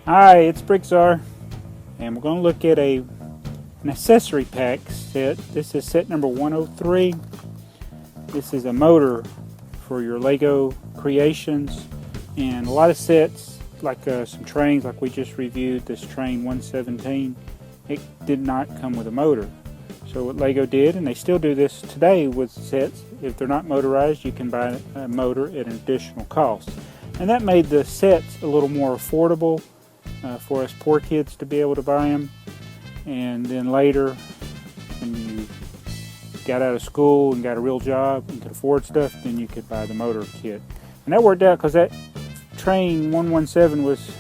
Hi, it's Bricktsar, and we're going to look at an accessory pack set. This is set number 103. This is a motor for your Lego creations, and a lot of sets, like some trains, like we just reviewed, this train 117, it did not come with a motor. So what Lego did, and they still do this today with sets, if they're not motorized, you can buy a motor at an additional cost. And that made the sets a little more affordable for us poor kids to be able to buy them. And then later, when you got out of school and got a real job and could afford stuff, then you could buy the motor kit. And that worked out because that train 117 was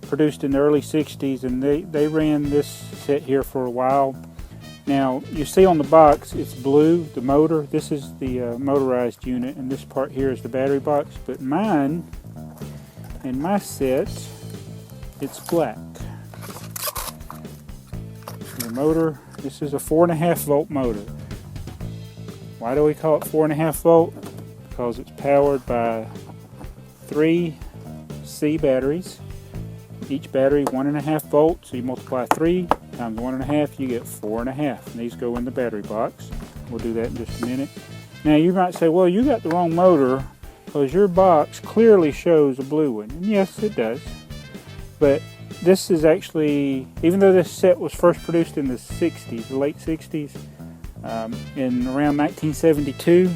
produced in the early 60s, and they ran this set here for a while. Now you see on the box it's blue, the motor. This is the motorized unit, and this part here is the battery box. But mine, in my set, it's black. The motor, this is a 4.5 volt motor. Why do we call it 4.5 volt? Because it's powered by 3 C batteries. Each battery 1.5 volts, so you multiply 3 times 1.5, you get 4.5. And these go in the battery box. We'll do that in just a minute. Now you might say, well, you got the wrong motor because your box clearly shows a blue one. And yes, it does. But this is actually, even though this set was first produced in the 60s, the late 60s, in around 1972,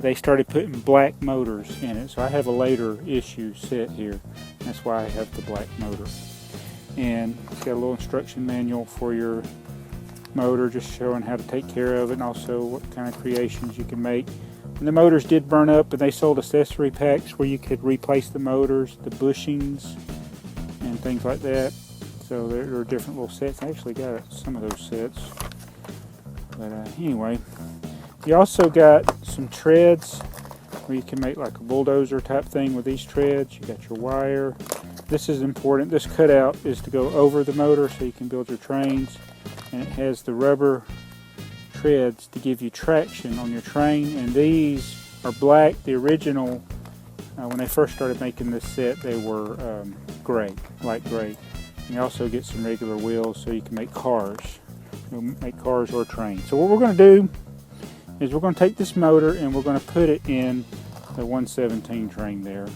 they started putting black motors in it. So I have a later issue set here. That's why I have the black motor. And it's got a little instruction manual for your motor, just showing how to take care of it and also what kind of creations you can make. And the motors did burn up, and they sold accessory packs where you could replace the motors, the bushings, and things like that. So there are different little sets. I actually got some of those sets. But anyway, you also got some treads where you can make like a bulldozer type thing with these treads. You got your wire. This is important. This cutout is to go over the motor so you can build your trains. And it has the rubber treads to give you traction on your train. And these are black. The original, when they first started making this set, they were gray, light gray. And you also get some regular wheels so you can make cars. You'll make cars or trains. So what we're going to do is we're going to take this motor and we're going to put it in the 117 train there.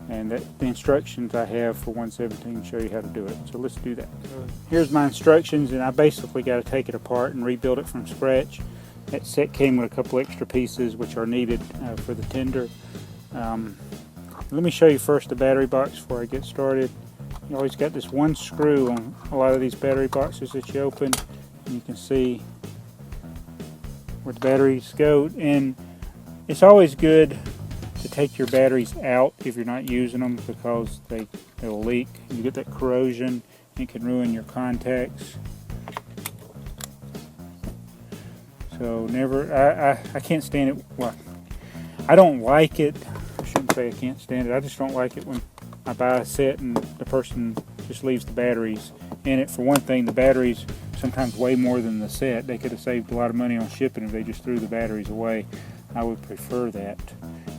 And the instructions I have for 117 show you how to do it. So let's do that. Here's my instructions, and I basically got to take it apart and rebuild it from scratch. That set came with a couple extra pieces which are needed for the tender. Let me show you first the battery box before I get started. You always got this one screw on a lot of these battery boxes that you open, and you can see where the batteries go. And it's always good to take your batteries out if you're not using them, because they'll leak. You get that corrosion, it can ruin your contacts. So never, I can't stand it. Well, I don't like it. I shouldn't say I can't stand it. I just don't like it when I buy a set and the person just leaves the batteries in it. For one thing, the batteries sometimes weigh more than the set. They could have saved a lot of money on shipping if they just threw the batteries away. I would prefer that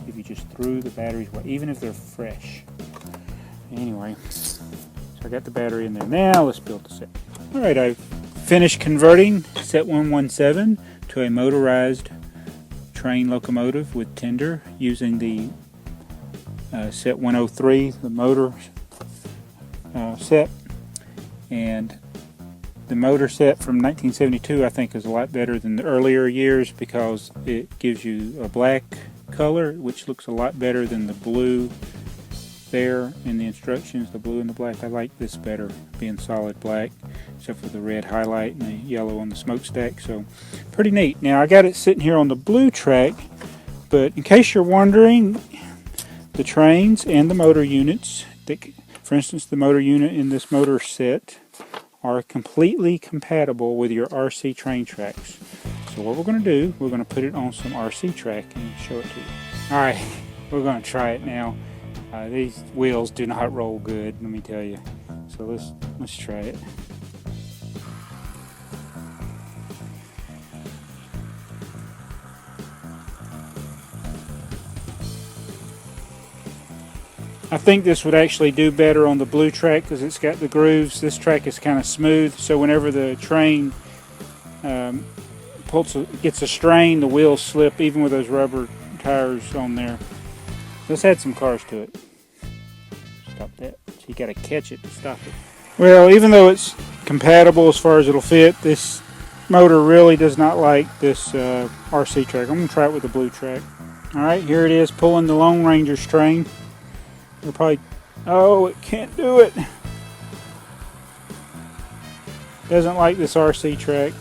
if you just threw the batteries away, even if they're fresh. Anyway, so I got the battery in there. Now let's build the set. Alright, I've finished converting set 117 to a motorized train locomotive with tender using the set 103, the motor set. And the motor set from 1972 I think is a lot better than the earlier years because it gives you a black color, which looks a lot better than the blue there in the instructions, the blue and the black. I like this better, being solid black, except for the red highlight and the yellow on the smokestack. So pretty neat. Now I got it sitting here on the blue track, but in case you're wondering, the trains and the motor units, for instance the motor unit in this motor set, are completely compatible with your RC train tracks. So what we're going to do, we're going to put it on some RC track and show it to you. Alright, we're going to try it now. These wheels do not roll good, let me tell you. So let's try it. I think this would actually do better on the blue track because it's got the grooves. This track is kind of smooth, so whenever the train gets a strain, the wheels slip, even with those rubber tires on there. Let's add some cars to it. Stop that. So you got to catch it to stop it. Well, even though it's compatible as far as it'll fit, this motor really does not like this RC track. I'm going to try it with the blue track. Alright, here it is pulling the Lone Ranger's train. You'll probably... Oh, it can't do it. Doesn't like this RC track.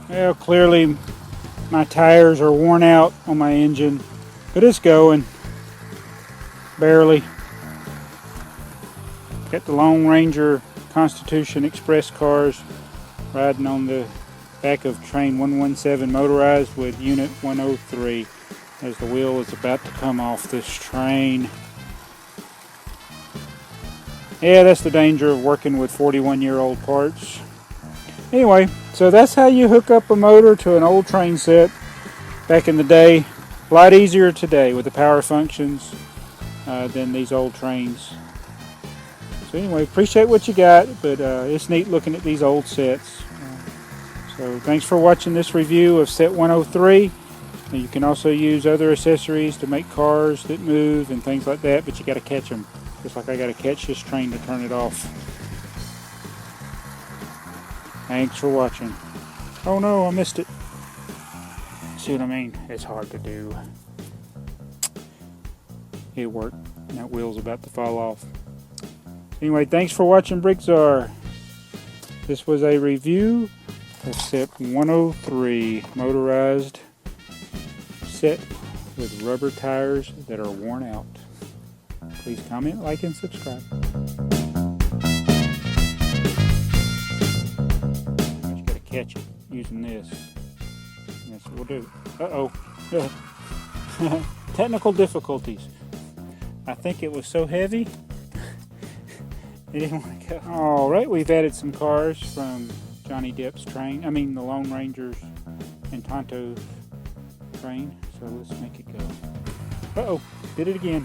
Well, clearly my tires are worn out on my engine, but it's going. Barely. Got the Lone Ranger Constitution Express cars riding on the back of train 117 motorized with unit 103 as the wheel is about to come off this train. Yeah, that's the danger of working with 41-year-old parts. Anyway, so that's how you hook up a motor to an old train set back in the day. A lot easier today with the power functions than these old trains. So anyway, appreciate what you got, but it's neat looking at these old sets. So thanks for watching this review of set 103. You can also use other accessories to make cars that move and things like that, but you got to catch them. Just like I got to catch this train to turn it off. Thanks for watching. Oh no, I missed it. See what I mean? It's hard to do. It worked. That wheel's about to fall off. Anyway, thanks for watching Bricktsar. This was a review of set 103 motorized set with rubber tires that are worn out. Please comment, like, and subscribe. Just gotta catch it using this. And that's what we'll do. Uh-oh. Technical difficulties. I think it was so heavy. It didn't want to go. Alright, we've added some cars from Johnny Depp's train. The Lone Ranger's and Tonto's train. So let's make it go. Uh-oh, did it again.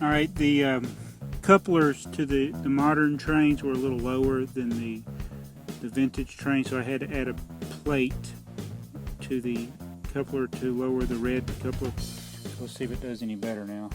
Alright, the couplers to the modern trains were a little lower than the vintage train, so I had to add a plate to the coupler to lower the red coupler. Let's see if it does any better now.